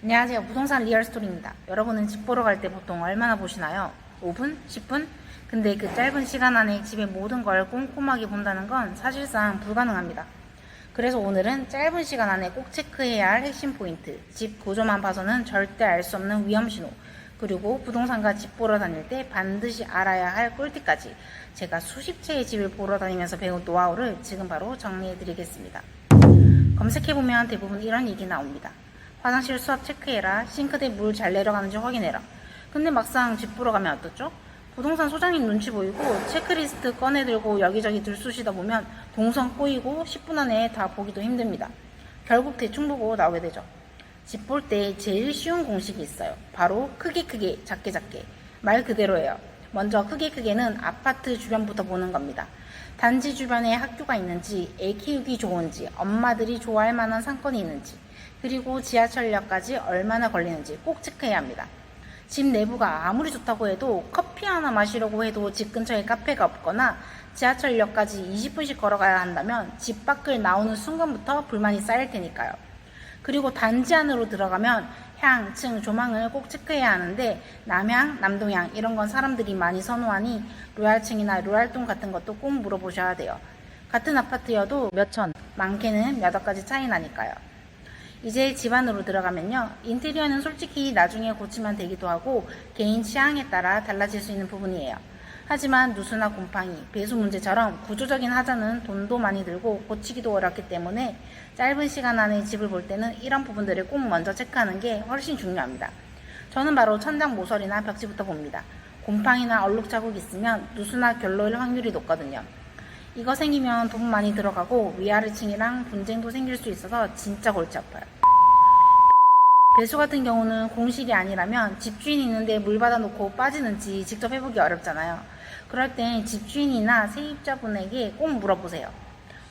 안녕하세요. 부동산 리얼스토리입니다. 여러분은 집 보러 갈 때 보통 얼마나 보시나요? 5분? 10분? 근데 그 짧은 시간 안에 집의 모든 걸 꼼꼼하게 본다는 건 사실상 불가능합니다. 그래서 오늘은 짧은 시간 안에 꼭 체크해야 할 핵심 포인트, 집 구조만 봐서는 절대 알 수 없는 위험신호, 그리고 부동산과 집 보러 다닐 때 반드시 알아야 할 꿀팁까지 제가 수십 채의 집을 보러 다니면서 배운 노하우를 지금 바로 정리해드리겠습니다. 검색해보면 대부분 이런 얘기 나옵니다. 화장실 수압 체크해라. 싱크대 물 잘 내려가는지 확인해라. 근데 막상 집 보러 가면 어떻죠? 부동산 소장님 눈치 보이고 체크리스트 꺼내들고 여기저기 들쑤시다 보면 동선 꼬이고 10분 안에 다 보기도 힘듭니다. 결국 대충 보고 나오게 되죠. 집 볼 때 제일 쉬운 공식이 있어요. 바로 크게 작게 말 그대로예요. 먼저 크게는 아파트 주변부터 보는 겁니다. 단지 주변에 학교가 있는지, 애 키우기 좋은지, 엄마들이 좋아할 만한 상권이 있는지, 그리고 지하철역까지 얼마나 걸리는지 꼭 체크해야 합니다. 집 내부가 아무리 좋다고 해도 커피 하나 마시려고 해도 집 근처에 카페가 없거나 지하철역까지 20분씩 걸어가야 한다면 집 밖을 나오는 순간부터 불만이 쌓일 테니까요. 그리고 단지 안으로 들어가면 향, 층, 조망을 꼭 체크해야 하는데 남향, 남동향 이런 건 사람들이 많이 선호하니 로얄층이나 로얄동 같은 것도 꼭 물어보셔야 돼요. 같은 아파트여도 몇 천, 많게는 몇 억까지 차이 나니까요. 이제 집 안으로 들어가면요. 인테리어는 솔직히 나중에 고치면 되기도 하고 개인 취향에 따라 달라질 수 있는 부분이에요. 하지만 누수나 곰팡이, 배수 문제처럼 구조적인 하자는 돈도 많이 들고 고치기도 어렵기 때문에 짧은 시간 안에 집을 볼 때는 이런 부분들을 꼭 먼저 체크하는 게 훨씬 중요합니다. 저는 바로 천장 모서리나 벽지부터 봅니다. 곰팡이나 얼룩 자국 있으면 누수나 결로일 확률이 높거든요. 이거 생기면 돈 많이 들어가고 위아래층이랑 분쟁도 생길 수 있어서 진짜 골치 아파요. 배수 같은 경우는 공실이 아니라면 집주인이 있는데 물 받아놓고 빠지는지 직접 해보기 어렵잖아요. 그럴 땐 집주인이나 세입자분에게 꼭 물어보세요.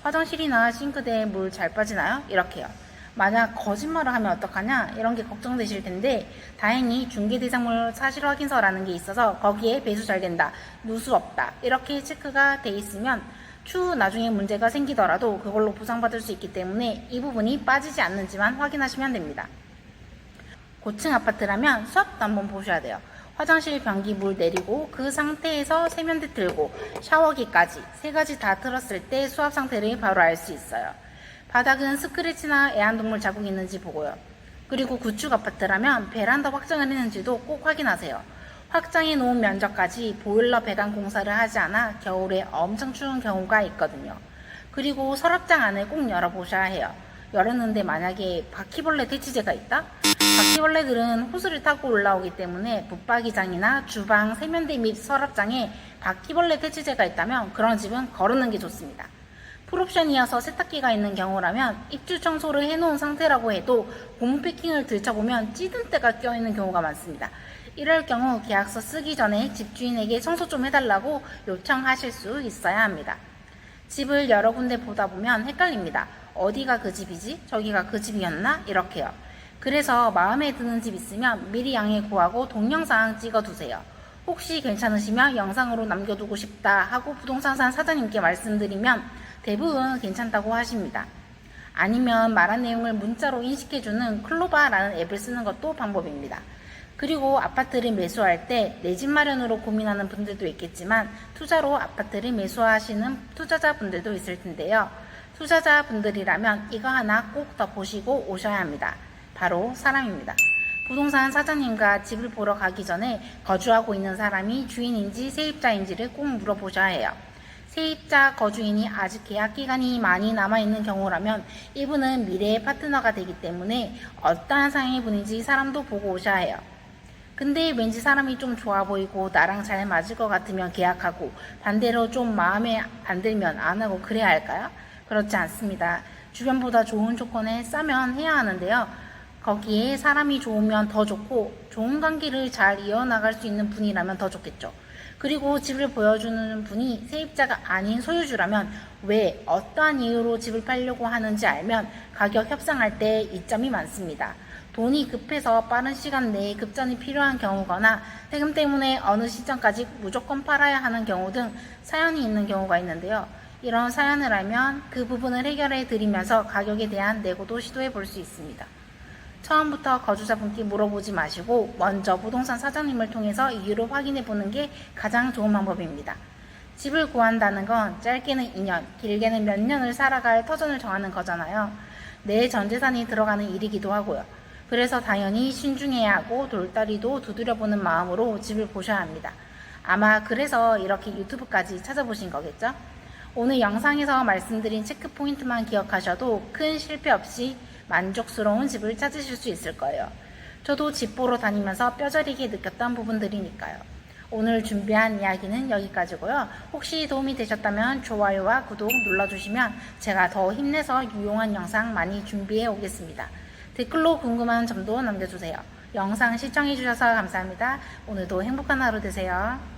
화장실이나 싱크대에 물 잘 빠지나요? 이렇게요. 만약 거짓말을 하면 어떡하냐? 이런 게 걱정되실 텐데 다행히 중개대상물 사실 확인서라는 게 있어서 거기에 배수 잘 된다, 누수 없다 이렇게 체크가 돼 있으면 추후 나중에 문제가 생기더라도 그걸로 보상받을 수 있기 때문에 이 부분이 빠지지 않는지만 확인하시면 됩니다. 고층 아파트라면 수압도 한번 보셔야 돼요. 화장실 변기 물 내리고 그 상태에서 세면대 틀고 샤워기까지 세 가지 다 틀었을 때 수압 상태를 바로 알 수 있어요. 바닥은 스크래치나 애완동물 자국이 있는지 보고요. 그리고 구축 아파트라면 베란다 확장을 했는지도 꼭 확인하세요. 확장해 놓은 면적까지 보일러 배관 공사를 하지 않아 겨울에 엄청 추운 경우가 있거든요. 그리고 서랍장 안을 꼭 열어보셔야 해요. 열었는데 만약에 바퀴벌레 퇴치제가 있다? 바퀴벌레들은 호스를 타고 올라오기 때문에 붙박이장이나 주방, 세면대 및 서랍장에 바퀴벌레 퇴치제가 있다면 그런 집은 거르는 게 좋습니다. 풀옵션이어서 세탁기가 있는 경우라면 입주 청소를 해놓은 상태라고 해도 고무 패킹을 들춰보면 찌든 때가 껴있는 경우가 많습니다. 이럴 경우 계약서 쓰기 전에 집주인에게 청소 좀 해달라고 요청하실 수 있어야 합니다. 집을 여러 군데 보다 보면 헷갈립니다. 어디가 그 집이지? 저기가 그 집이었나? 이렇게요. 그래서 마음에 드는 집 있으면 미리 양해 구하고 동영상 찍어두세요. 혹시 괜찮으시면 영상으로 남겨두고 싶다 하고 부동산사 사장님께 말씀드리면 대부분 괜찮다고 하십니다. 아니면 말한 내용을 문자로 인식해주는 클로바라는 앱을 쓰는 것도 방법입니다. 그리고 아파트를 매수할 때 내 집 마련으로 고민하는 분들도 있겠지만 투자로 아파트를 매수하시는 투자자분들도 있을 텐데요. 투자자분들이라면 이거 하나 꼭 더 보시고 오셔야 합니다. 바로 사람입니다. 부동산 사장님과 집을 보러 가기 전에 거주하고 있는 사람이 주인인지 세입자인지를 꼭 물어보셔야 해요. 세입자 거주인이 아직 계약 기간이 많이 남아있는 경우라면 이분은 미래의 파트너가 되기 때문에 어떠한 상의 분인지 사람도 보고 오셔야 해요. 근데 왠지 사람이 좀 좋아 보이고 나랑 잘 맞을 것 같으면 계약하고 반대로 좀 마음에 안 들면 안 하고 그래야 할까요? 그렇지 않습니다. 주변보다 좋은 조건에 싸면 해야 하는데요. 거기에 사람이 좋으면 더 좋고 좋은 관계를 잘 이어나갈 수 있는 분이라면 더 좋겠죠. 그리고 집을 보여주는 분이 세입자가 아닌 소유주라면 왜 어떠한 이유로 집을 팔려고 하는지 알면 가격 협상할 때 이점이 많습니다. 돈이 급해서 빠른 시간 내에 급전이 필요한 경우거나 세금 때문에 어느 시점까지 무조건 팔아야 하는 경우 등 사연이 있는 경우가 있는데요. 이런 사연을 알면 그 부분을 해결해 드리면서 가격에 대한 내고도 시도해 볼 수 있습니다. 처음부터 거주자분께 물어보지 마시고 먼저 부동산 사장님을 통해서 이유를 확인해 보는 게 가장 좋은 방법입니다. 집을 구한다는 건 짧게는 2년, 길게는 몇 년을 살아갈 터전을 정하는 거잖아요. 내 전 재산이 들어가는 일이기도 하고요. 그래서 당연히 신중해야 하고 돌다리도 두드려보는 마음으로 집을 보셔야 합니다. 아마 그래서 이렇게 유튜브까지 찾아보신 거겠죠? 오늘 영상에서 말씀드린 체크 포인트만 기억하셔도 큰 실패 없이 만족스러운 집을 찾으실 수 있을 거예요. 저도 집 보러 다니면서 뼈저리게 느꼈던 부분들이니까요. 오늘 준비한 이야기는 여기까지고요. 혹시 도움이 되셨다면 좋아요와 구독 눌러주시면 제가 더 힘내서 유용한 영상 많이 준비해 오겠습니다. 댓글로 궁금한 점도 남겨주세요. 영상 시청해주셔서 감사합니다. 오늘도 행복한 하루 되세요.